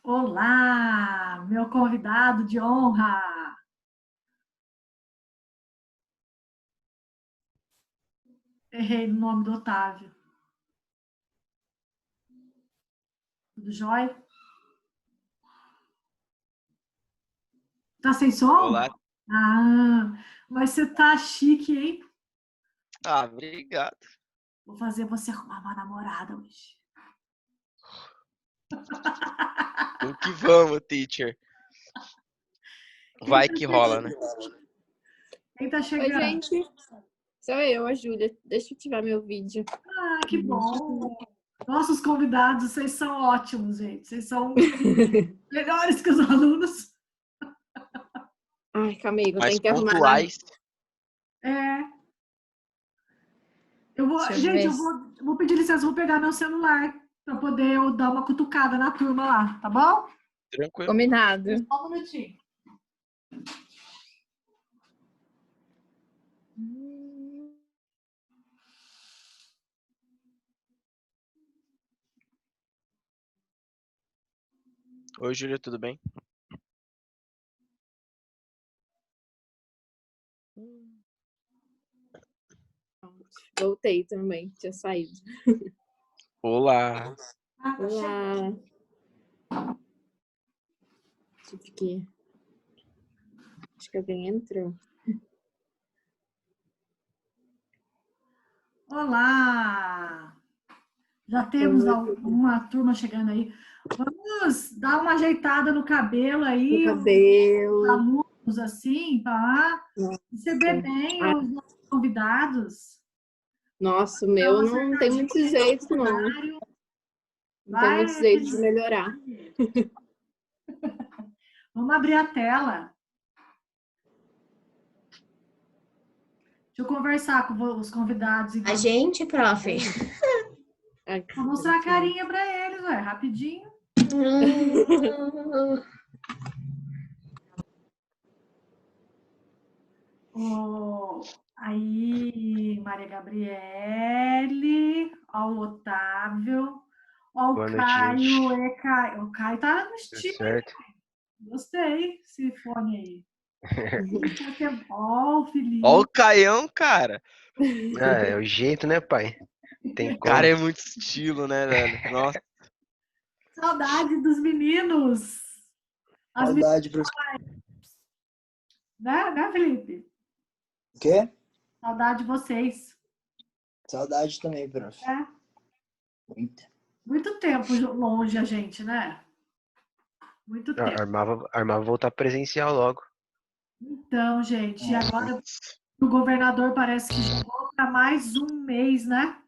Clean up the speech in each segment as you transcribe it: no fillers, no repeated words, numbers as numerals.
Olá, meu convidado de honra. Errei no nome do Otávio. Tudo jóia? Tá sem som? Olá. Ah, mas você tá chique, hein? Ah, obrigado. Vou fazer você arrumar uma namorada hoje. O que vamos, teacher? Quem Vai tá que rola, né? chegando? Quem tá Oi, chegando? gente. Sou eu, a Júlia. Deixa eu ativar meu vídeo. Ah, que bom. Nossos convidados, vocês são ótimos, gente. Vocês são melhores que os alunos. Ai, calma aí, eu Mais tenho que arrumar. pontuais. É. Deixa eu Gente, ver. eu vou pedir licença, vou pegar meu celular para poder eu dar uma cutucada na turma lá, tá bom? Tranquilo. Combinado. Só um minutinho. Oi, Júlia, tudo bem? Voltei também, tinha saído. Olá. Olá. Tive que... Acho que alguém entrou. Olá! Já temos uma turma chegando aí. Vamos dar uma ajeitada no cabelo aí, Meu os cabelo. alunos, assim, para receber bem os nossos convidados. Nossa, o meu não tem muito jeito, não. Não tem muito jeito de melhorar. Vamos abrir a tela. Deixa eu conversar com os convidados. A gente, prof. Vou mostrar a carinha para eles, ué, rapidinho. Aí, Maria Gabriele, ó, o Otávio, ó, o Boa noite, Caio. gente. O Caio tá no Tudo estilo, certo? gostei esse fone aí. Ó, o Felipe. Ó o Caião, cara. Ah, é o jeito, né, pai? Tem O cara como. é muito estilo, né, velho? Nossa. Saudade dos meninos. As meninas, Saudade, professor. né, Felipe? O quê? Saudade de vocês. Saudade também, prof. É. Muita. Muito tempo longe a gente, né? Muito tempo. Armava voltar presencial logo. Então, gente, agora o governador parece que jogou para mais um mês, né?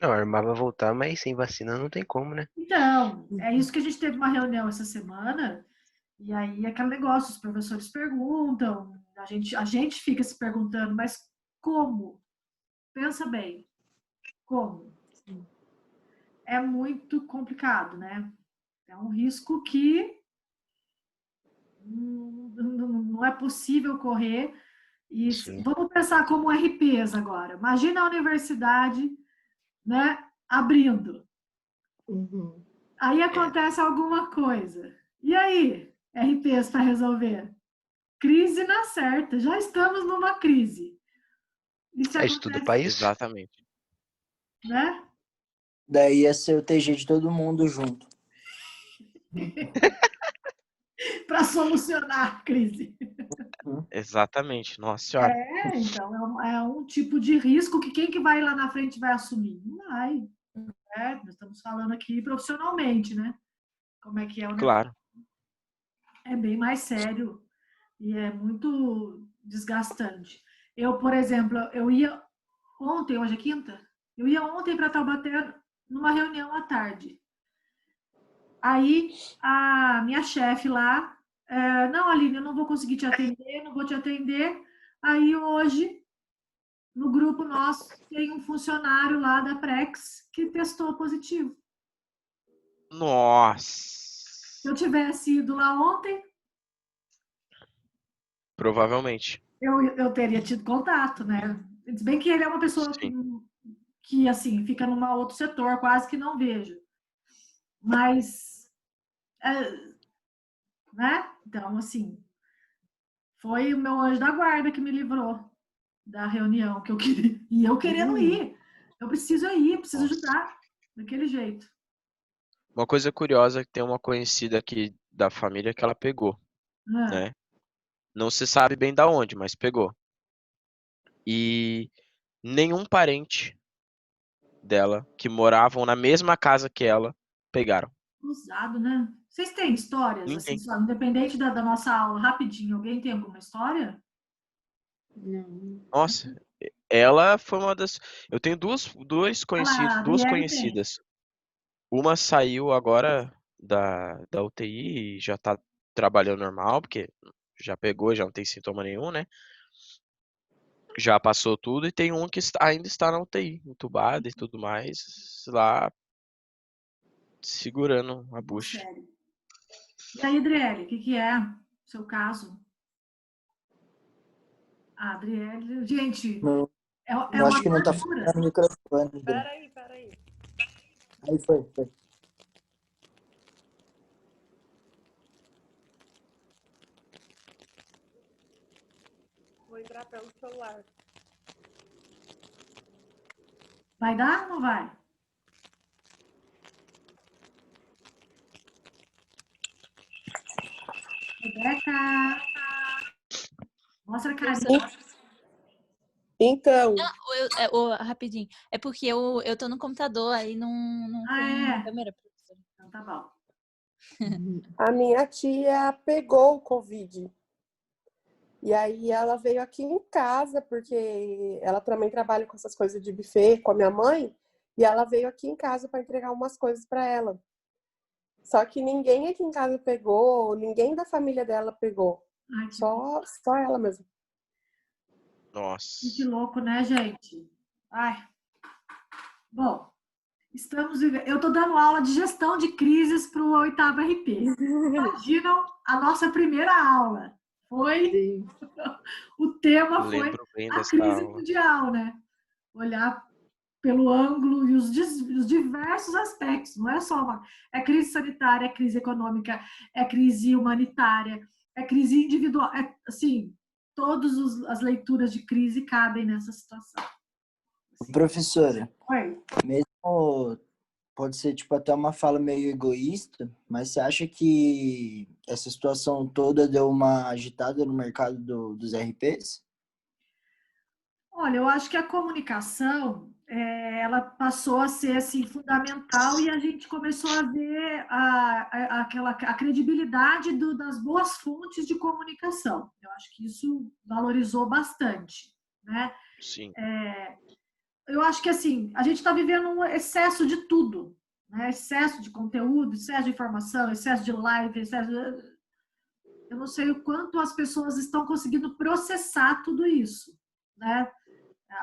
Não, armava voltar, mas sem vacina não tem como, né? Então, é isso que a gente teve uma reunião essa semana, e aí aquele negócio, os professores perguntam, a gente fica se perguntando, mas como? Pensa bem, como? É muito complicado, né? É um risco que não é possível correr. E vamos pensar como RPs agora. Imagina a universidade, né, abrindo. Uhum. Aí acontece alguma coisa. E aí, RPs para resolver? Crise na certa. Já estamos numa crise. Isso É estudo acontece, pra isso. Exatamente. né? Daí ia ser o TG de todo mundo junto. Para solucionar a crise. Exatamente. Nossa senhora. Então é um tipo de risco que quem que vai lá na frente vai assumir? Não vai. Nós estamos falando aqui profissionalmente, né? Como é que é o negócio? Claro. É bem mais sério e é muito desgastante. Eu, por exemplo, eu ia ontem, hoje é quinta, eu ia ontem para Taubaté numa reunião à tarde. Aí a minha chefe lá, não, Aline, eu não vou conseguir te atender, não vou te atender. Aí hoje, no grupo nosso, tem um funcionário lá da Prex que testou positivo. Nossa. Se eu tivesse ido lá ontem, Provavelmente. eu teria tido contato, né? Se bem que ele é uma pessoa Sim. que assim, fica num outro setor, quase que não vejo. Mas né? Então, assim, foi o meu anjo da guarda que me livrou da reunião que eu queria. E eu querendo ir. Eu preciso ir, preciso Nossa. ajudar. Daquele jeito. Uma coisa curiosa é que tem uma conhecida aqui da família que ela pegou, Ah, né? Não se sabe bem da onde, mas pegou. E nenhum parente dela que moravam na mesma casa que ela pegaram. usado, né? Vocês têm histórias, assim, Ninguém. só, independente da nossa aula, rapidinho, alguém tem alguma história? Não. Nossa, ela foi uma das. Eu tenho Olha lá, a duas Adriele tem. conhecidas. Uma saiu agora da UTI e já tá trabalhando normal, porque já pegou, já não tem sintoma nenhum, né? Já passou tudo, e tem um que ainda está na UTI, entubado e tudo mais, lá segurando a Não, bucha. sério. E aí, Adriele, o que é o seu caso? A Adriele, gente, Não, é eu uma acho que não tá tortura. funcionando o microfone. Dele. Peraí. Aí foi. Vou entrar pelo celular. Vai dar ou não vai? Rebeca, mostra a carinha. Então, Rapidinho. É porque eu tô no computador, aí não Ah, tem é? câmera, professora. Então tá bom. a minha tia pegou o Covid. E aí ela veio aqui em casa, porque ela também trabalha com essas coisas de buffet com a minha mãe, e ela veio aqui em casa para entregar umas coisas para ela. Só que ninguém aqui em casa pegou, ninguém da família dela pegou. Ai, que Só ela mesmo. Que Nossa. louco, né, gente? Ai. Bom, estamos vivendo. Eu estou dando aula de gestão de crises para o 8º RP. Imaginam a nossa primeira aula. Sim. O tema foi Lembro bem a dessa crise aula. mundial, né? Olhar pelo ângulo e os diversos aspectos. Não é só é crise sanitária, é crise econômica, é crise humanitária, é crise individual. É, assim, todas as leituras de crise cabem nessa situação. Assim. Professora, Oi. mesmo pode ser tipo até uma fala meio egoísta, mas você acha que essa situação toda deu uma agitada no mercado dos RPs? Olha, eu acho que a comunicação ela passou a ser assim fundamental e a gente começou a ver a credibilidade das boas fontes de comunicação. Eu acho que isso valorizou bastante, né? Sim. Eu acho que assim a gente está vivendo um excesso de tudo, né? Excesso de conteúdo, excesso de informação, excesso de live, eu não sei o quanto as pessoas estão conseguindo processar tudo isso, né?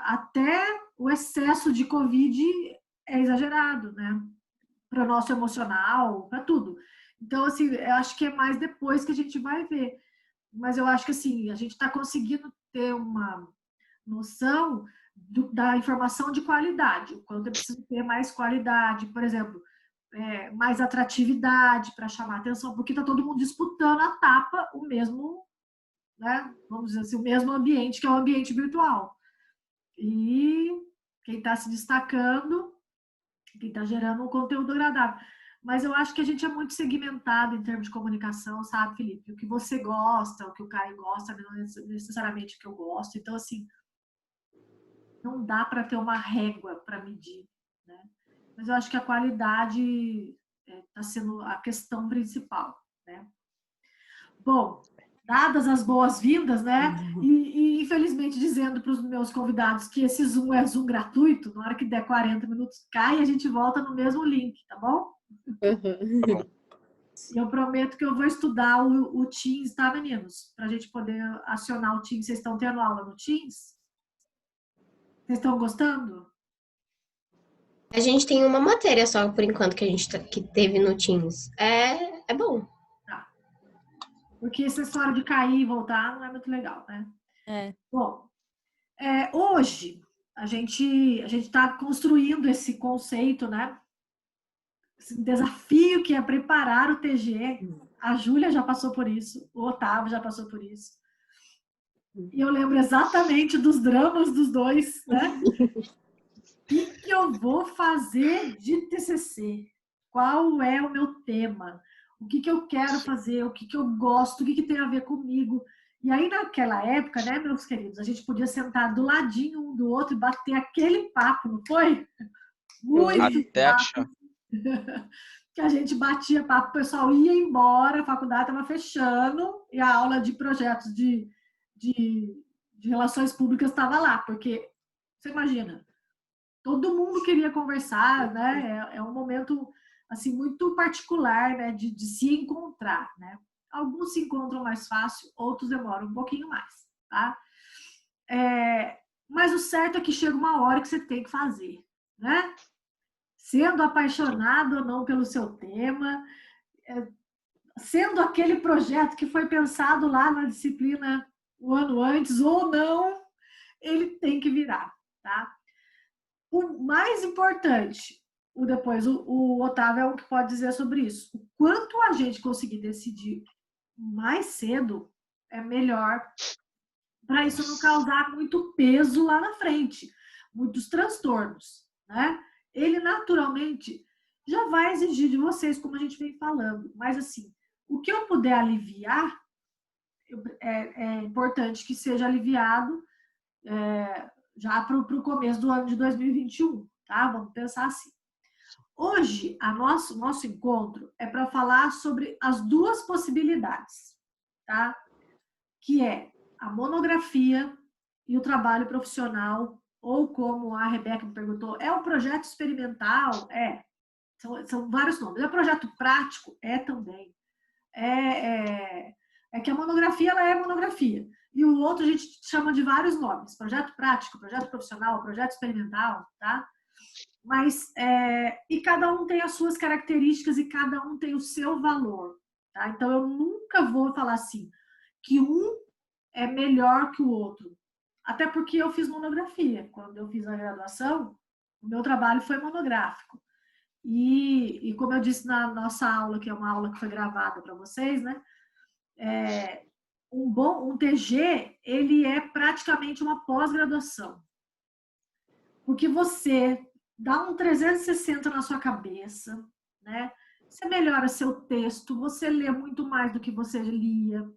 Até o excesso de Covid é exagerado, né? Para o nosso emocional, para tudo. Então, assim, eu acho que é mais depois que a gente vai ver. Mas eu acho que, assim, a gente está conseguindo ter uma noção da informação de qualidade. O quanto eu preciso ter mais qualidade, por exemplo, mais atratividade para chamar atenção, porque está todo mundo disputando a tapa o mesmo, né? Vamos dizer assim, o mesmo ambiente, que é o ambiente virtual. E quem está se destacando, quem está gerando um conteúdo agradável. Mas eu acho que a gente é muito segmentado em termos de comunicação, sabe, Felipe? O que você gosta, o que o Caio gosta, não necessariamente o que eu gosto. Então, assim, não dá para ter uma régua para medir, né? Mas eu acho que a qualidade está sendo a questão principal, né? Bom, dadas as boas-vindas, né? E infelizmente dizendo para os meus convidados que esse Zoom é Zoom gratuito, na hora que der 40 minutos cai e a gente volta no mesmo link, tá bom? Tá bom. E eu prometo que eu vou estudar o Teams, tá, meninos? Para a gente poder acionar o Teams. Vocês estão tendo aula no Teams? Vocês estão gostando? A gente tem uma matéria só, por enquanto, que teve no Teams. É bom. Tá. Porque essa história de cair e voltar não é muito legal, né? É. Bom, hoje a gente está construindo esse conceito, né? esse desafio que é preparar o TG. A Júlia já passou por isso, o Otávio já passou por isso. E eu lembro exatamente dos dramas dos dois, né? O que eu vou fazer de TCC? Qual é o meu tema? O que eu quero fazer? O que eu gosto? O que tem a ver comigo? E aí, naquela época, né, meus queridos, a gente podia sentar do ladinho um do outro e bater aquele papo, não foi? Muito Até achar. que a gente batia papo, o pessoal ia embora, a faculdade estava fechando e a aula de projetos de relações públicas estava lá, porque, você imagina, todo mundo queria conversar, né? É um momento, assim, muito particular, né, de se encontrar, né? Alguns se encontram mais fácil, outros demoram um pouquinho mais, tá? Mas o certo é que chega uma hora que você tem que fazer, né? Sendo apaixonado ou não pelo seu tema, sendo aquele projeto que foi pensado lá na disciplina o ano antes ou não, ele tem que virar, tá? O mais importante, o Otávio é o que pode dizer sobre isso. O quanto a gente conseguir decidir mais cedo é melhor, para isso não causar muito peso lá na frente, muitos transtornos, né? Ele naturalmente já vai exigir de vocês, como a gente vem falando, mas assim, o que eu puder aliviar, é importante que seja aliviado já para o começo do ano de 2021, tá? Vamos pensar assim. Hoje, nosso encontro é para falar sobre as duas possibilidades, tá? Que é a monografia e o trabalho profissional, ou como a Rebeca me perguntou, é um projeto experimental? São vários nomes. É projeto prático? É também. É que a monografia, ela é monografia. E o outro a gente chama de vários nomes. Projeto prático, projeto profissional, projeto experimental, tá? Mas, e cada um tem as suas características e cada um tem o seu valor, tá? Então, eu nunca vou falar assim, que um é melhor que o outro. Até porque eu fiz monografia. Quando eu fiz a graduação, o meu trabalho foi monográfico. E como eu disse na nossa aula, que é uma aula que foi gravada para vocês, né? Um TG, ele é praticamente uma pós-graduação. Porque você dá um 360 na sua cabeça, né? Você melhora seu texto, você lê muito mais do que você lia,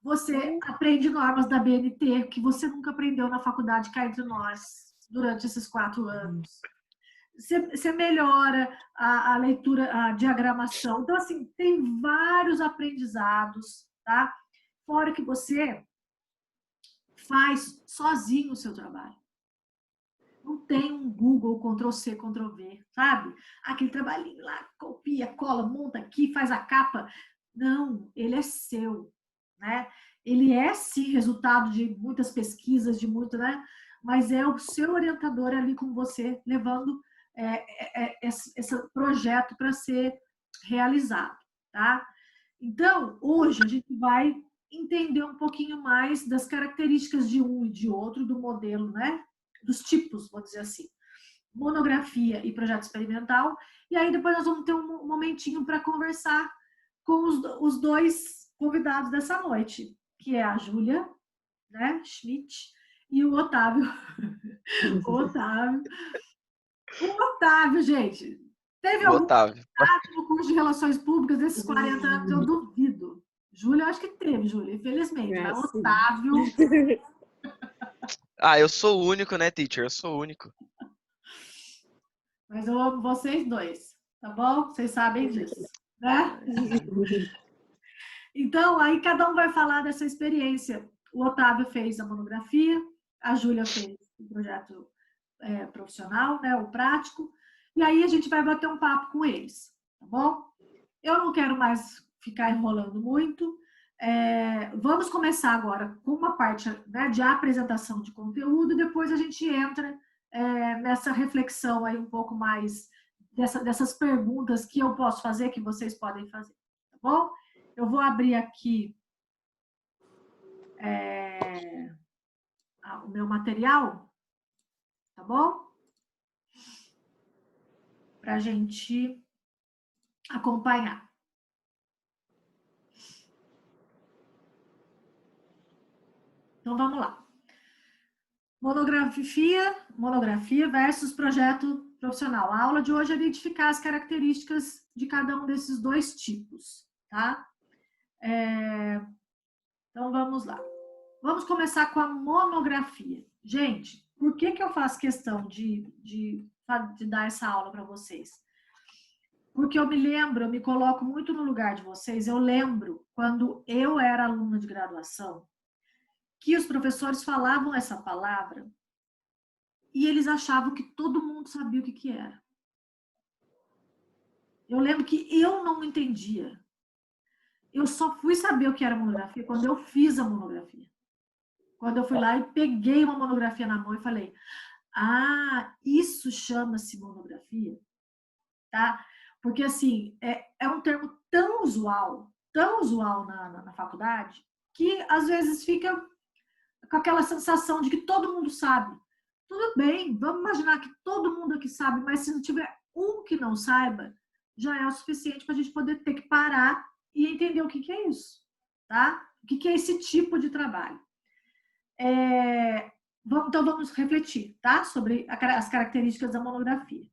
você aprende normas da BNT que você nunca aprendeu na faculdade cá entre nós durante esses 4 anos. Você melhora a leitura, a diagramação. Então, assim, tem vários aprendizados, tá? Fora que você faz sozinho o seu trabalho. Não tem um Google Ctrl+C, Ctrl+V, sabe? Aquele trabalhinho lá, copia, cola, monta aqui, faz a capa. Não, ele é seu, né? Ele é, sim, resultado de muitas pesquisas, de muito, né? Mas é o seu orientador ali com você, levando esse projeto para ser realizado, tá? Então, hoje a gente vai entender um pouquinho mais das características de um e de outro, do modelo, né? Dos tipos, vou dizer assim. Monografia e projeto experimental. E aí depois nós vamos ter um momentinho para conversar com os dois convidados dessa noite, que é a Júlia, né, Schmidt, e o Otávio. O Otávio, gente, teve O algum Otávio. contato no curso de Relações Públicas desses 40 anos? Eu duvido. Júlia, acho que teve, Júlia, infelizmente. Mas Otávio... Eu sou o único, né, teacher? Eu sou o único. Mas eu amo vocês dois, tá bom? Vocês sabem disso, né? Então, aí cada um vai falar dessa experiência. O Otávio fez a monografia, a Júlia fez o projeto profissional, né, o prático, e aí a gente vai bater um papo com eles, tá bom? Eu não quero mais ficar enrolando muito. Vamos começar agora com uma parte, né, de apresentação de conteúdo, e depois a gente entra nessa reflexão aí um pouco mais dessas perguntas que eu posso fazer, que vocês podem fazer, tá bom? Eu vou abrir aqui o meu material, tá bom? Pra gente acompanhar. Então, vamos lá. Monografia versus projeto profissional. A aula de hoje é identificar as características de cada um desses dois tipos, tá? Então, vamos lá. Vamos começar com a monografia. Gente, por que eu faço questão de dar essa aula para vocês? Porque eu me coloco muito no lugar de vocês. Eu lembro quando eu era aluna de graduação, que os professores falavam essa palavra e eles achavam que todo mundo sabia o que era. Eu lembro que eu não entendia. Eu só fui saber o que era monografia quando eu fiz a monografia. Quando eu fui lá e peguei uma monografia na mão e falei, isso chama-se monografia, tá? Porque, assim, é um termo tão usual na faculdade, que às vezes fica com aquela sensação de que todo mundo sabe. Tudo bem, vamos imaginar que todo mundo aqui sabe, mas se não tiver um que não saiba, já é o suficiente para a gente poder ter que parar e entender o que é isso, tá? O que é esse tipo de trabalho. Então, vamos refletir, tá? Sobre as características da monografia.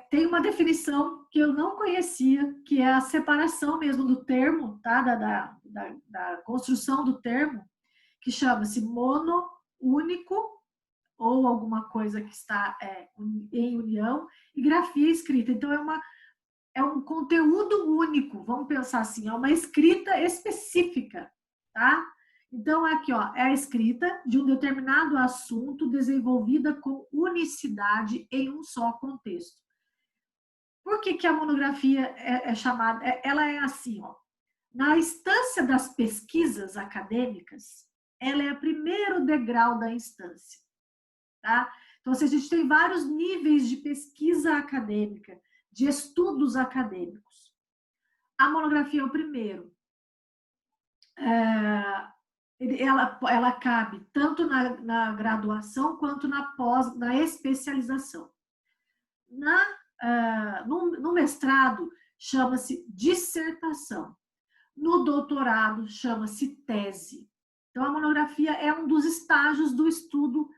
Tem uma definição que eu não conhecia, que é a separação mesmo do termo, tá? Da construção do termo, que chama-se mono, único, ou alguma coisa que está em união, e grafia escrita. Então, é um conteúdo único, vamos pensar assim, é uma escrita específica, tá? Então, aqui, ó, é a escrita de um determinado assunto desenvolvida com unicidade em um só contexto. Por que a monografia é chamada? Ela é assim, ó. Na instância das pesquisas acadêmicas, ela é o primeiro degrau da instância, tá? Então, a gente tem vários níveis de pesquisa acadêmica, de estudos acadêmicos. A monografia é o primeiro. Ela cabe tanto na graduação quanto na especialização. No mestrado, chama-se dissertação. No doutorado, chama-se tese. Então, a monografia é um dos estágios do estudo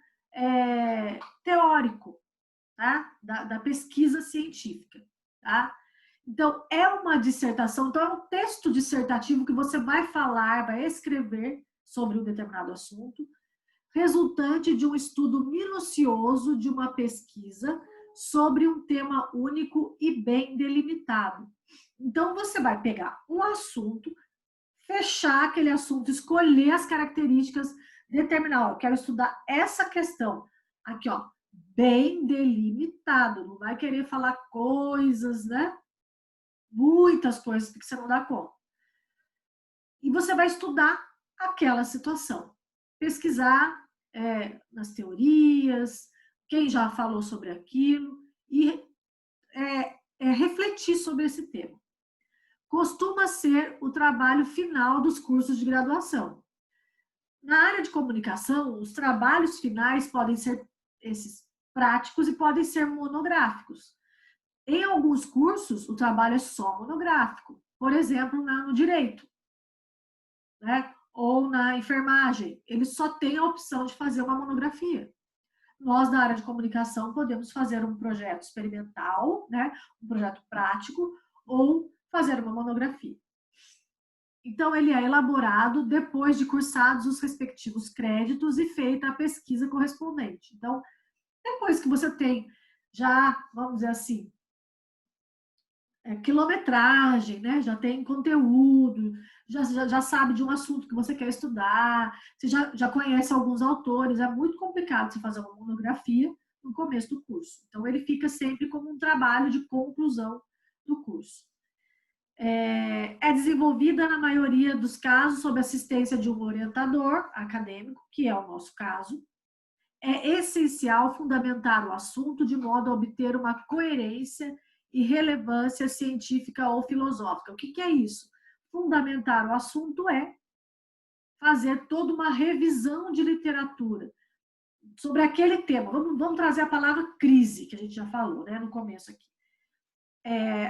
teórico, tá? Da pesquisa científica. Tá? Então, é uma dissertação, então é um texto dissertativo que você vai falar, vai escrever sobre um determinado assunto, resultante de um estudo minucioso de uma pesquisa sobre um tema único e bem delimitado. Então, você vai pegar um assunto, fechar aquele assunto, escolher as características, determinar, eu quero estudar essa questão. Aqui, ó, bem delimitado, não vai querer falar coisas, né? Muitas coisas que você não dá conta. E você vai estudar aquela situação. Pesquisar nas teorias, quem já falou sobre aquilo, e refletir sobre esse tema. Costuma ser o trabalho final dos cursos de graduação. Na área de comunicação, os trabalhos finais podem ser esses práticos e podem ser monográficos. Em alguns cursos, o trabalho é só monográfico. Por exemplo, no direito, né? Ou na enfermagem. Eles só têm a opção de fazer uma monografia. Nós, da área de comunicação, podemos fazer um projeto experimental, né? Um projeto prático, ou fazer uma monografia. Então, ele é elaborado depois de cursados os respectivos créditos e feita a pesquisa correspondente. Então, depois que você tem já, vamos dizer assim, quilometragem, né? Já tem conteúdo, já sabe de um assunto que você quer estudar, você já conhece alguns autores, é muito complicado você fazer uma monografia no começo do curso. Então, ele fica sempre como um trabalho de conclusão do curso. É desenvolvida, na maioria dos casos, sob assistência de um orientador acadêmico, que é o nosso caso. É essencial fundamentar o assunto de modo a obter uma coerência e relevância científica ou filosófica. O que é isso? Fundamentar o assunto é fazer toda uma revisão de literatura sobre aquele tema. Vamos trazer a palavra crise, que a gente já falou, né, no começo aqui.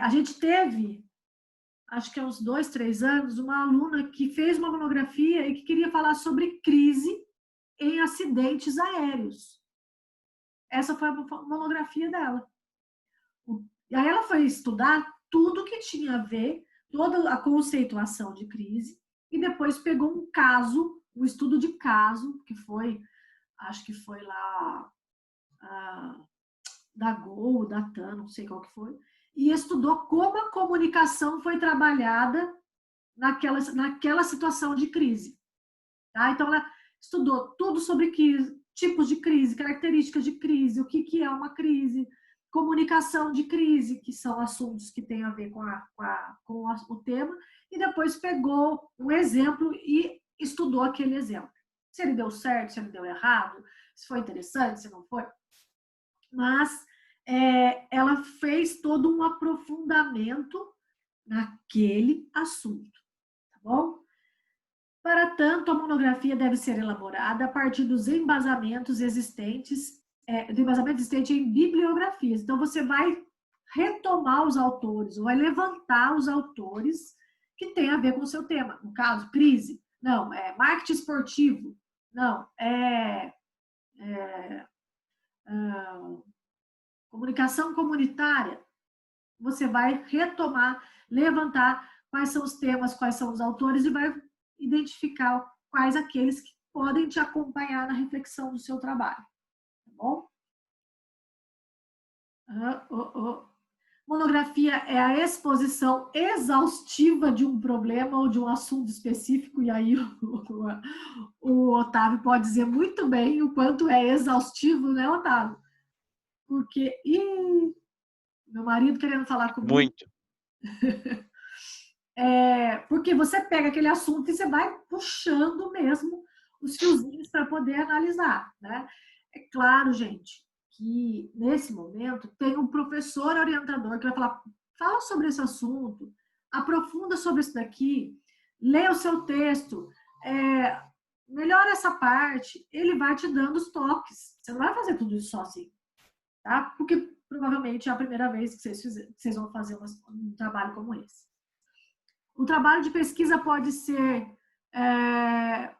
A gente teve, acho que há uns 2, 3 anos, uma aluna que fez uma monografia e que queria falar sobre crise em acidentes aéreos. Essa foi a monografia dela. E aí ela foi estudar tudo que tinha a ver, toda a conceituação de crise, e depois pegou um caso, um estudo de caso, que foi, acho que foi lá da Gol, da TAM, não sei qual que foi, e estudou como a comunicação foi trabalhada naquela situação de crise. Tá? Então, ela estudou tudo sobre tipos de crise, características de crise, o que é uma crise, comunicação de crise, que são assuntos que têm a ver com o tema, e depois pegou um exemplo e estudou aquele exemplo. Se ele deu certo, se ele deu errado, se foi interessante, se não foi. Mas ela fez todo um aprofundamento naquele assunto, tá bom? Para tanto, a monografia deve ser elaborada a partir dos embasamentos existentes, do embasamento existente em bibliografias. Então, você vai retomar os autores, ou vai levantar os autores que têm a ver com o seu tema. No caso, crise. Não, marketing esportivo. Não, comunicação comunitária. Você vai retomar, levantar quais são os temas, quais são os autores e vai identificar quais aqueles que podem te acompanhar na reflexão do seu trabalho. Tá bom? Monografia é a exposição exaustiva de um problema ou de um assunto específico, e aí o Otávio pode dizer muito bem o quanto é exaustivo, né, Otávio? Porque, meu marido querendo falar comigo. Muito. Porque você pega aquele assunto e você vai puxando mesmo os fiozinhos para poder analisar, né? É claro, gente, que nesse momento tem um professor orientador que vai falar, fala sobre esse assunto, aprofunda sobre isso daqui, lê o seu texto, melhora essa parte, ele vai te dando os toques. Você não vai fazer tudo isso sozinho, tá? Porque provavelmente é a primeira vez que vocês vão fazer um trabalho como esse. O trabalho de pesquisa pode ser a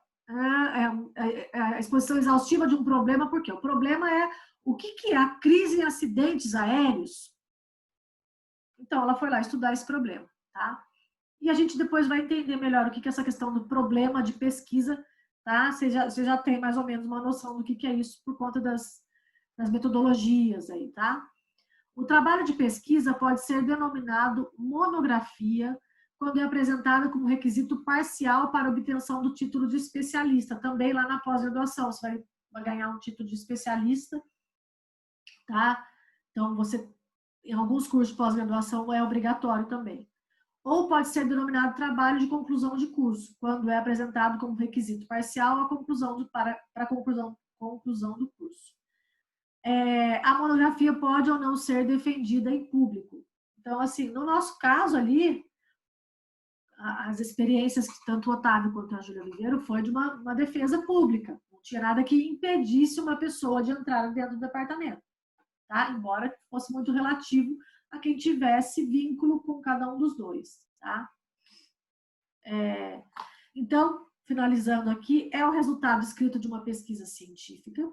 exposição exaustiva de um problema, porque o problema é o que é a crise em acidentes aéreos. Então, ela foi lá estudar esse problema, tá? E a gente depois vai entender melhor o que é essa questão do problema de pesquisa, tá? Você já tem mais ou menos uma noção do que é isso por conta das metodologias aí, tá? O trabalho de pesquisa pode ser denominado monografia quando é apresentado como requisito parcial para obtenção do título de especialista, também lá na pós-graduação, você vai ganhar um título de especialista, tá? Então, em alguns cursos de pós-graduação é obrigatório também. Ou pode ser denominado trabalho de conclusão de curso, quando é apresentado como requisito parcial para a conclusão do curso. A monografia pode ou não ser defendida em público. Então, assim, no nosso caso ali, as experiências que tanto o Otávio quanto a Júlia viveram foi de uma defesa pública. Não tinha nada que impedisse uma pessoa de entrar dentro do departamento, tá? Embora fosse muito relativo a quem tivesse vínculo com cada um dos dois, tá? Então, finalizando aqui, é o resultado escrito de uma pesquisa científica.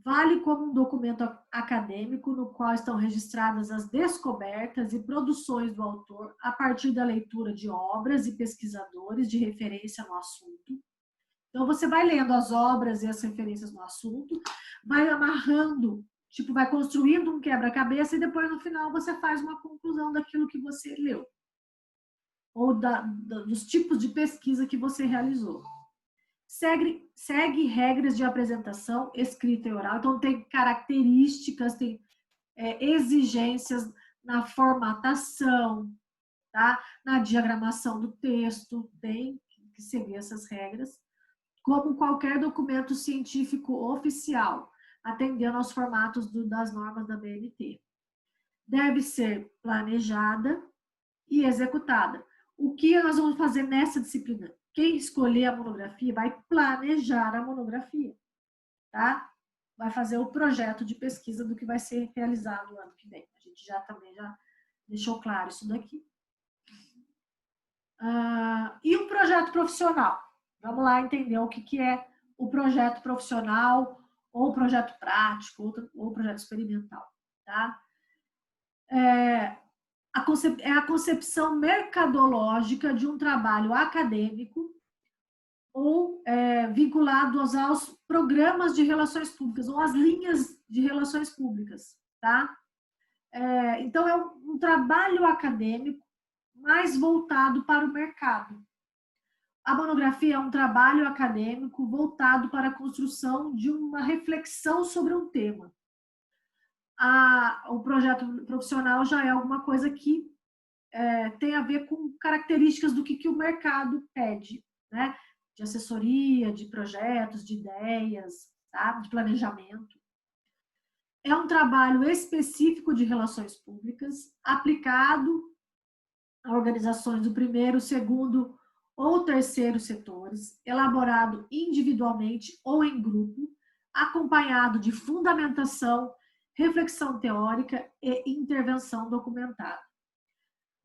Vale como um documento acadêmico no qual estão registradas as descobertas e produções do autor a partir da leitura de obras e pesquisadores de referência no assunto. Então, você vai lendo as obras e as referências no assunto, vai amarrando, vai construindo um quebra-cabeça e depois, no final, você faz uma conclusão daquilo que você leu. Ou dos tipos de pesquisa que você realizou. Segue regras de apresentação escrita e oral. Então, tem características, tem exigências na formatação, tá? Na diagramação do texto, tem que seguir essas regras. Como qualquer documento científico oficial, atendendo aos formatos das normas da BNT. Deve ser planejada e executada. O que nós vamos fazer nessa disciplina? Quem escolher a monografia vai planejar a monografia, tá? Vai fazer o projeto de pesquisa do que vai ser realizado no ano que vem. A gente também já Deixou claro isso daqui. E o projeto profissional? Vamos lá entender o que é o projeto profissional, ou projeto prático, ou projeto experimental. Tá? É a concepção mercadológica de um trabalho acadêmico ou vinculado aos programas de relações públicas, ou às linhas de relações públicas. Tá? Então, é um trabalho acadêmico mais voltado para o mercado. A monografia é um trabalho acadêmico voltado para a construção de uma reflexão sobre um tema. O projeto profissional já é alguma coisa que tem a ver com características do que o mercado pede, né? De assessoria, de projetos, de ideias, tá? De planejamento. É um trabalho específico de relações públicas, aplicado a organizações do primeiro, segundo ou terceiro setores, elaborado individualmente ou em grupo, acompanhado de fundamentação, reflexão teórica e intervenção documentada.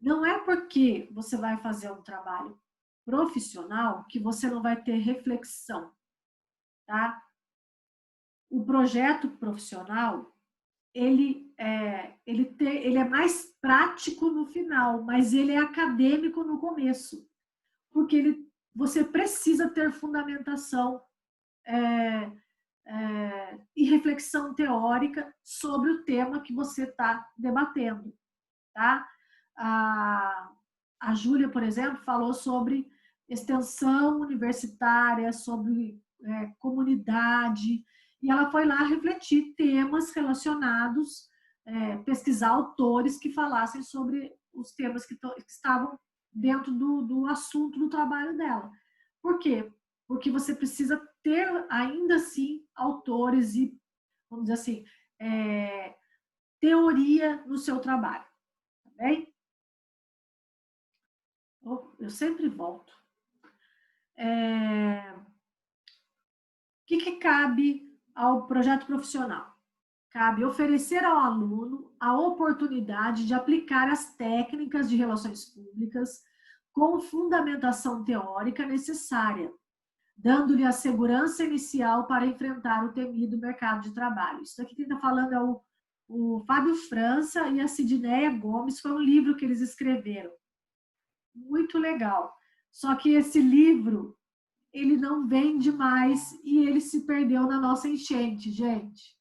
Não é porque você vai fazer um trabalho profissional que você não vai ter reflexão, tá? O projeto profissional, ele é mais prático no final, mas ele é acadêmico no começo, porque você precisa ter fundamentação e reflexão teórica sobre o tema que você está debatendo, tá? A Júlia, por exemplo, falou sobre extensão universitária, sobre comunidade, e ela foi lá refletir temas relacionados, pesquisar autores que falassem sobre os temas que estavam dentro do assunto do trabalho dela. Por quê? Porque você precisa ter, ainda assim, autores e, vamos dizer assim, teoria no seu trabalho. Tá bem? Eu sempre volto. O que cabe ao projeto profissional? Cabe oferecer ao aluno a oportunidade de aplicar as técnicas de relações públicas com fundamentação teórica necessária, dando-lhe a segurança inicial para enfrentar o temido mercado de trabalho. Isso aqui quem está falando é o Fábio França e a Sidneia Gomes, foi um livro que eles escreveram. Muito legal. Só que esse livro, ele não vende mais e ele se perdeu na nossa enchente, gente.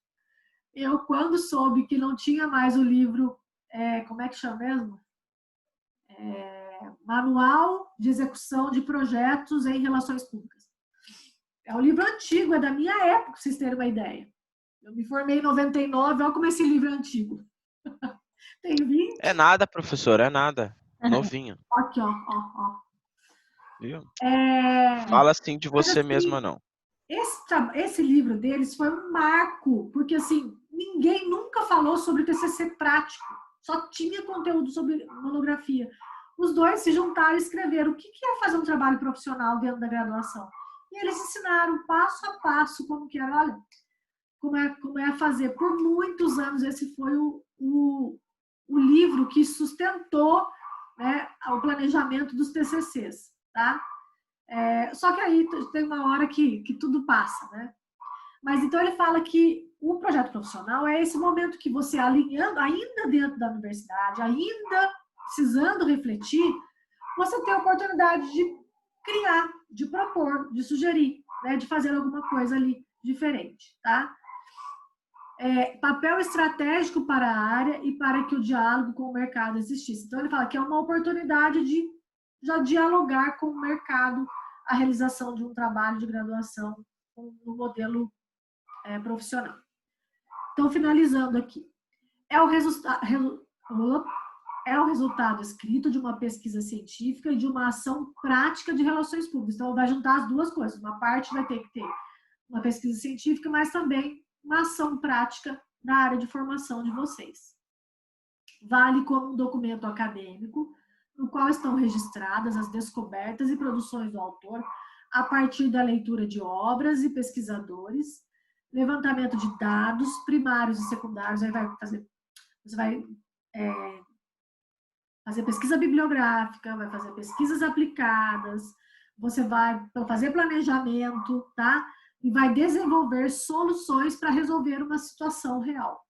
Eu, quando soube que não tinha mais o livro, como é que chama mesmo? Manual de Execução de Projetos em Relações Públicas. É um livro antigo, é da minha época, pra vocês terem uma ideia. Eu me formei em 99, olha como esse livro é antigo. Tem 20? É nada, professor, é nada. Novinho. Aqui, ó. Viu? Fala assim de você mesma, não. Esse livro deles foi um marco, porque assim, ninguém nunca falou sobre TCC prático, só tinha conteúdo sobre monografia. Os dois se juntaram e escreveram o que é fazer um trabalho profissional dentro da graduação. E eles ensinaram passo a passo como que era, olha, como é fazer. Por muitos anos, esse foi o livro que sustentou, né, o planejamento dos TCCs, tá? Só que aí tem uma hora que tudo passa, né? Mas então ele fala que o projeto profissional é esse momento que você alinhando, ainda dentro da universidade, ainda precisando refletir, você tem a oportunidade de criar, de propor, de sugerir, né? De fazer alguma coisa ali diferente, tá? Papel estratégico para a área e para que o diálogo com o mercado existisse. Então ele fala que é uma oportunidade de já dialogar com o mercado a realização de um trabalho de graduação no modelo profissional. Então, finalizando aqui. É o resultado escrito de uma pesquisa científica e de uma ação prática de relações públicas. Então, vai juntar as duas coisas. Uma parte vai ter que ter uma pesquisa científica, mas também uma ação prática da área de formação de vocês. Vale como um documento acadêmico, no qual estão registradas as descobertas e produções do autor a partir da leitura de obras e pesquisadores, levantamento de dados primários e secundários, aí você vai fazer pesquisa bibliográfica, vai fazer pesquisas aplicadas, você vai fazer planejamento, tá? E vai desenvolver soluções para resolver uma situação real.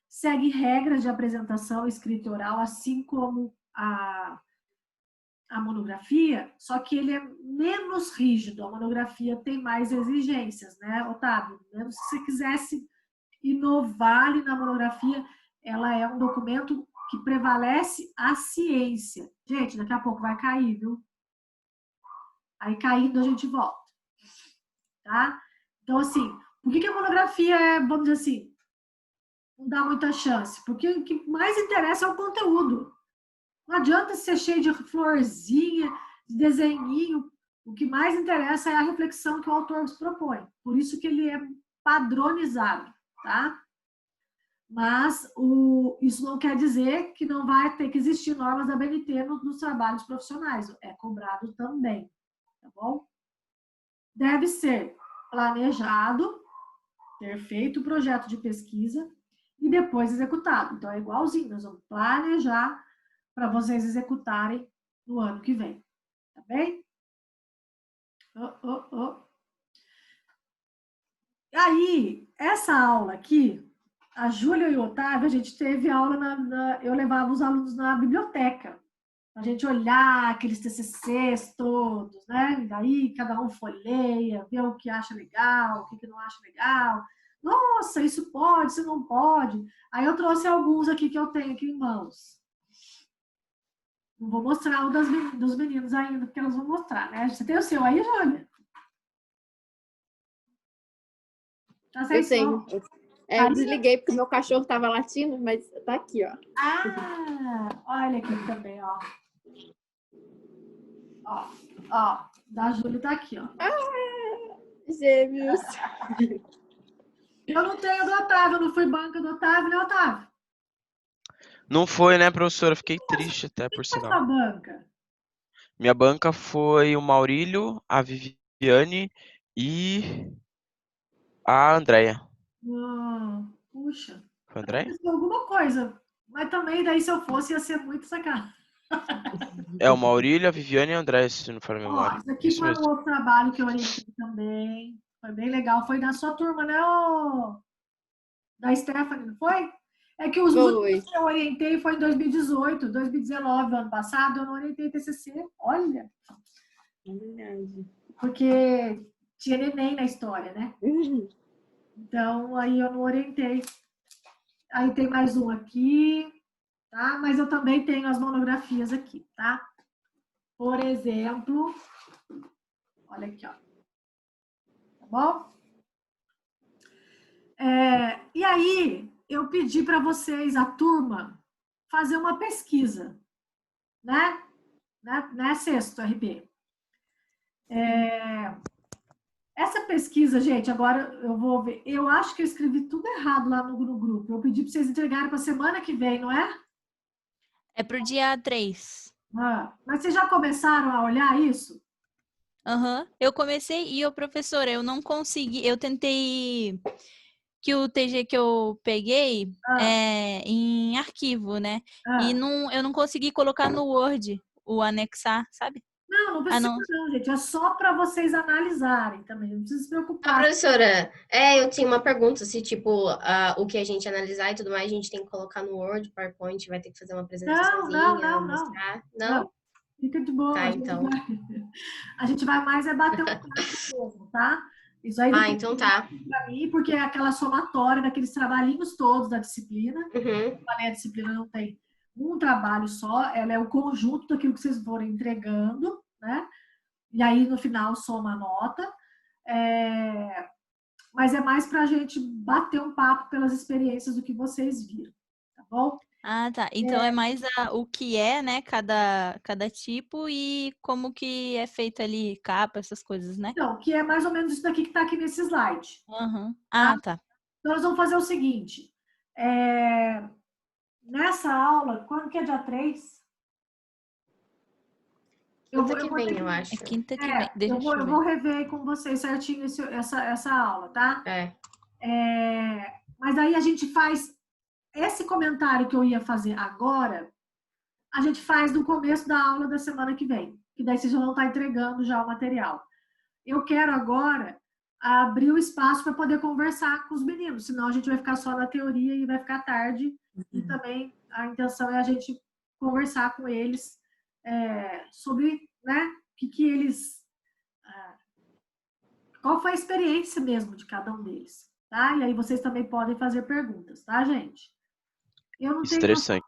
Segue regras de apresentação escrita e oral, assim como a monografia, só que ele é menos rígido. A monografia tem mais exigências, né, Otávio? Mesmo se você quisesse inovar ali na monografia, ela é um documento que prevalece a ciência. Gente, daqui a pouco vai cair, viu? Aí caindo a gente volta, tá? Então, assim, por que a monografia é, vamos dizer assim, não dá muita chance? Porque o que mais interessa é o conteúdo. Não adianta ser cheio de florzinha, de desenhinho. O que mais interessa é a reflexão que o autor nos propõe. Por isso que ele é padronizado, tá? Mas isso não quer dizer que não vai ter que existir normas da BNT nos trabalhos profissionais. É cobrado também, tá bom? Deve ser planejado, ter feito o projeto de pesquisa e depois executado. Então, é igualzinho, nós vamos planejar para vocês executarem no ano que vem. Tá bem? Aí, essa aula aqui, a Júlia e o Otávio, a gente teve aula, eu levava os alunos na biblioteca, a gente olhar aqueles TCCs todos, né? Daí cada um folheia, vê o que acha legal, o que não acha legal. Nossa, isso pode, isso não pode. Aí eu trouxe alguns aqui que eu tenho aqui em mãos. Não vou mostrar o dos meninos ainda, porque elas vão mostrar, né? Você tem o seu aí, Júlia? Tá sem som? Eu desliguei porque meu cachorro estava latindo, mas tá aqui, ó. Ah, olha aqui também, ó. Ó, da Júlia tá aqui, ó. Gêmeos. Eu não tenho do Otávio, eu não fui banca do Otávio, né, Otávio? Não foi, né, professora? Fiquei triste até, por Qual foi sinal. a banca? Minha banca foi o Maurílio, a Viviane e a Andréia. Puxa. Foi a Andréia? Aconteceu alguma coisa. Mas também, daí, se eu fosse, ia ser muito sacanagem. É, o Maurílio, a Viviane e a Andréia, se não for a Ó, memória. isso aqui Isso foi um mesmo. outro trabalho que eu orientei também. Foi bem legal. Foi na sua turma, né, da Stephanie, não foi? É que os últimos que eu orientei foi em 2018, 2019, ano passado, eu não orientei TCC. Olha! É verdade. Porque tinha neném na história, né? Então, aí eu não orientei. Aí tem mais um aqui, tá? Mas eu também tenho as monografias aqui, tá? Por exemplo, olha aqui, ó. Tá bom? E aí, eu pedi para vocês, a turma, fazer uma pesquisa, né? Sexto RP. Essa pesquisa, gente, agora eu vou ver. Eu acho que eu escrevi tudo errado lá no grupo. Eu pedi para vocês entregarem para a semana que vem, não é? É pro dia 3. Mas vocês já começaram a olhar isso? Aham. Eu comecei e, professora, eu não consegui. Eu tentei que o TG que eu peguei é em arquivo, né? E eu não consegui colocar no Word o anexar, sabe? Não precisa não, gente. É só para vocês analisarem também. Não precisa se preocupar. Professora, eu tinha uma pergunta, se tipo, o que a gente analisar e tudo mais, a gente tem que colocar no Word, PowerPoint, vai ter que fazer uma apresentaçãozinha, mostrar? Não? Fica de boa. Tá, então. A gente vai mais bater um papo mesmo, tá? Isso aí então tá. Pra mim, porque é aquela somatória daqueles trabalhinhos todos da disciplina. Uhum. A disciplina não tem um trabalho só, ela é o conjunto daquilo que vocês forem entregando, né? E aí, no final, soma a nota. Mas é mais para a gente bater um papo pelas experiências do que vocês viram, tá bom? Ah, tá. Então é mais o que é, né, cada tipo e como que é feito ali, capa, essas coisas, né? Então, que é mais ou menos isso daqui que está aqui nesse slide. Uhum. Ah, tá. Então, nós vamos fazer o seguinte. Nessa aula, quando que é dia 3? Quinta que vem, eu acho. É quinta que vem. Deixa eu vou rever com vocês certinho essa aula, tá? Mas aí a gente faz esse comentário que eu ia fazer agora, a gente faz no começo da aula da semana que vem, que daí vocês vão estar entregando já o material. Eu quero agora abrir o espaço para poder conversar com os meninos, senão a gente vai ficar só na teoria e vai ficar tarde. E também a intenção é a gente conversar com eles sobre, né, que eles... qual foi a experiência mesmo de cada um deles, tá? E aí vocês também podem fazer perguntas, tá, gente? Eu não tenho... Estressante.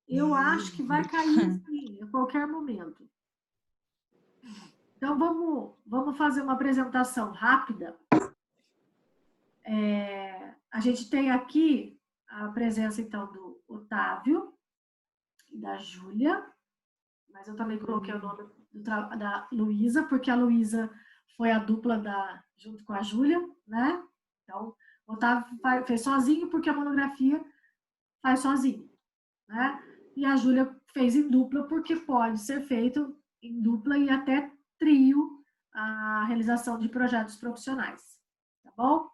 Eu acho que vai cair assim, a qualquer momento. Então, vamos fazer uma apresentação rápida. A gente tem aqui a presença, então, do Otávio e da Júlia, mas eu também coloquei o nome da Luísa, porque a Luísa foi a dupla junto com a Júlia, né? Então, o Otávio fez sozinho, porque a monografia faz sozinho, né? E a Júlia fez em dupla, porque pode ser feito em dupla e até trio a realização de projetos profissionais, tá bom?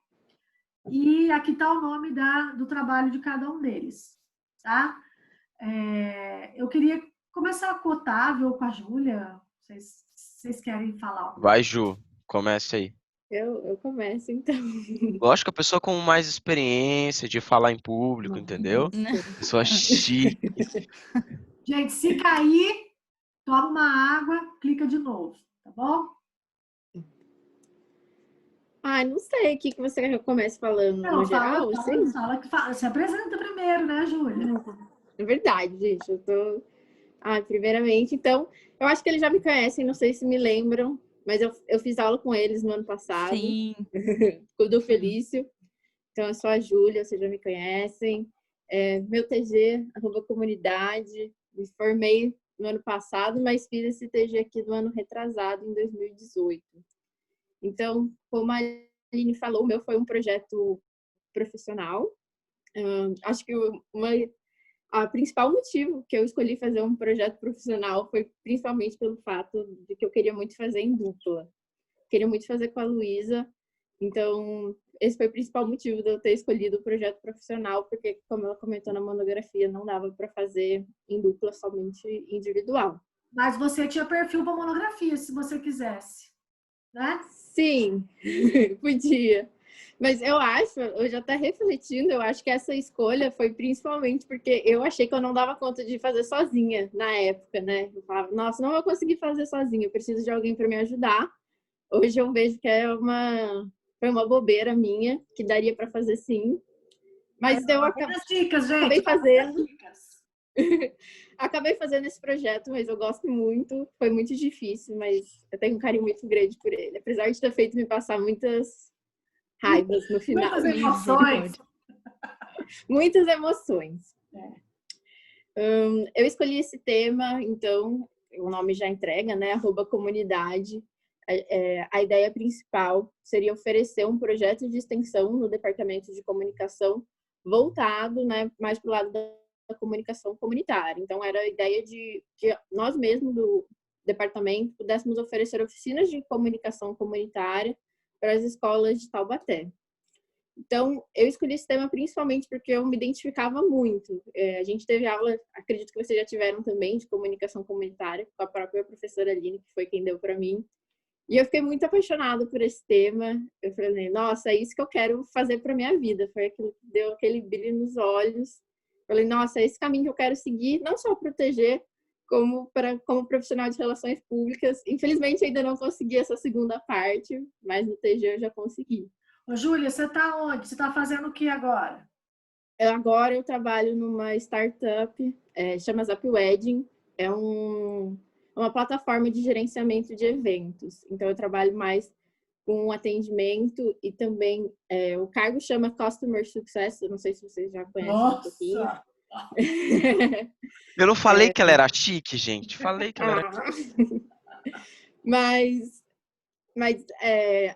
E aqui está o nome do trabalho de cada um deles, tá? Eu queria começar com o Otávio ou com a Júlia. Vocês querem falar? Vai, Ju, comece aí. Eu começo, então. Lógico, a pessoa com mais experiência de falar em público, entendeu? Pessoa chique. Gente, se cair, toma uma água, clica de novo, tá bom? Não sei, o que você quer que eu comece falando no geral? Fala, se apresenta primeiro, né, Júlia? É verdade, gente, eu tô... primeiramente, então, eu acho que eles já me conhecem, não sei se me lembram, mas eu fiz aula com eles no ano passado. Sim. Do Felício. Então, eu sou a Júlia, vocês já me conhecem. Meu TG, @comunidade. Me formei no ano passado, mas fiz esse TG aqui do ano retrasado, em 2018. Então, como a Aline falou, o meu foi um projeto profissional. Acho que o principal motivo que eu escolhi fazer um projeto profissional foi principalmente pelo fato de que eu queria muito fazer em dupla. Queria muito fazer com a Luísa. Então, esse foi o principal motivo de eu ter escolhido o projeto profissional, porque, como ela comentou na monografia, não dava para fazer em dupla, somente individual. Mas você tinha perfil para monografia, se você quisesse, né? Sim, podia. Mas eu já tá refletindo, eu acho que essa escolha foi principalmente porque eu achei que eu não dava conta de fazer sozinha na época, né? Eu falava, nossa, não vou conseguir fazer sozinha, eu preciso de alguém para me ajudar. Hoje eu vejo que foi uma bobeira minha, que daria para fazer sim. Mas eu acabei fazendo. Acabei fazendo esse projeto, mas eu gosto muito. Foi muito difícil, mas eu tenho um carinho muito grande por ele. Apesar de ter feito me passar muitas raivas no final. Muitas emoções. Muitas emoções. Eu escolhi esse tema, então, o nome já entrega, né? @comunidade. A ideia principal seria oferecer um projeto de extensão no Departamento de Comunicação voltado, né, mais para o lado da comunicação comunitária. Então, era a ideia de que nós mesmos do departamento pudéssemos oferecer oficinas de comunicação comunitária para as escolas de Taubaté. Então, eu escolhi esse tema principalmente porque eu me identificava muito. A gente teve aula, acredito que vocês já tiveram também, de comunicação comunitária, com a própria professora Aline, que foi quem deu para mim. E eu fiquei muito apaixonada por esse tema. Eu falei, nossa, é isso que eu quero fazer para minha vida. Foi aquilo que deu aquele brilho nos olhos. Eu falei, nossa, é esse caminho que eu quero seguir, não só para o TG, como profissional de relações públicas. Infelizmente, ainda não consegui essa segunda parte, mas no TG eu já consegui. Ô, Júlia, você está onde? Você está fazendo o que agora? Agora eu trabalho numa startup, chama Zap Wedding. É uma plataforma de gerenciamento de eventos. Então, eu trabalho mais com atendimento e também o cargo chama Customer Success. Eu não sei se vocês já conhecem um pouquinho. Eu não falei que ela era chique, gente. Falei que ela era... Mas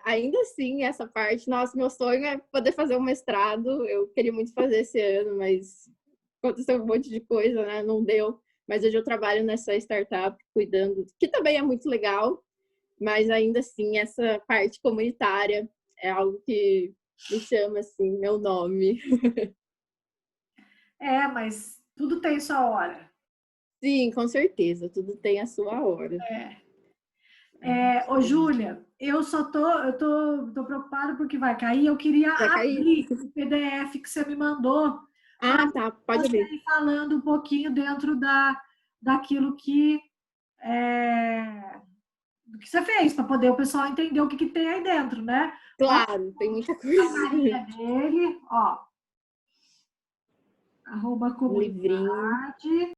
ainda assim, essa parte... Nossa, meu sonho é poder fazer um mestrado. Eu queria muito fazer esse ano, mas aconteceu um monte de coisa, né? Não deu. Mas hoje eu trabalho nessa startup cuidando, que também é muito legal, mas ainda assim essa parte comunitária é algo que me chama assim, meu nome. Mas tudo tem sua hora. Sim, com certeza. Tudo tem a sua hora. Ô, Júlia, eu tô preocupada porque vai cair. Eu queria abrir o PDF que você me mandou. Tá. Pode abrir. Você ir falando um pouquinho dentro daquilo que você fez, para poder o pessoal entender o que tem aí dentro, né? Claro, tem muita coisa. A carinha dele, ó. @comunidade.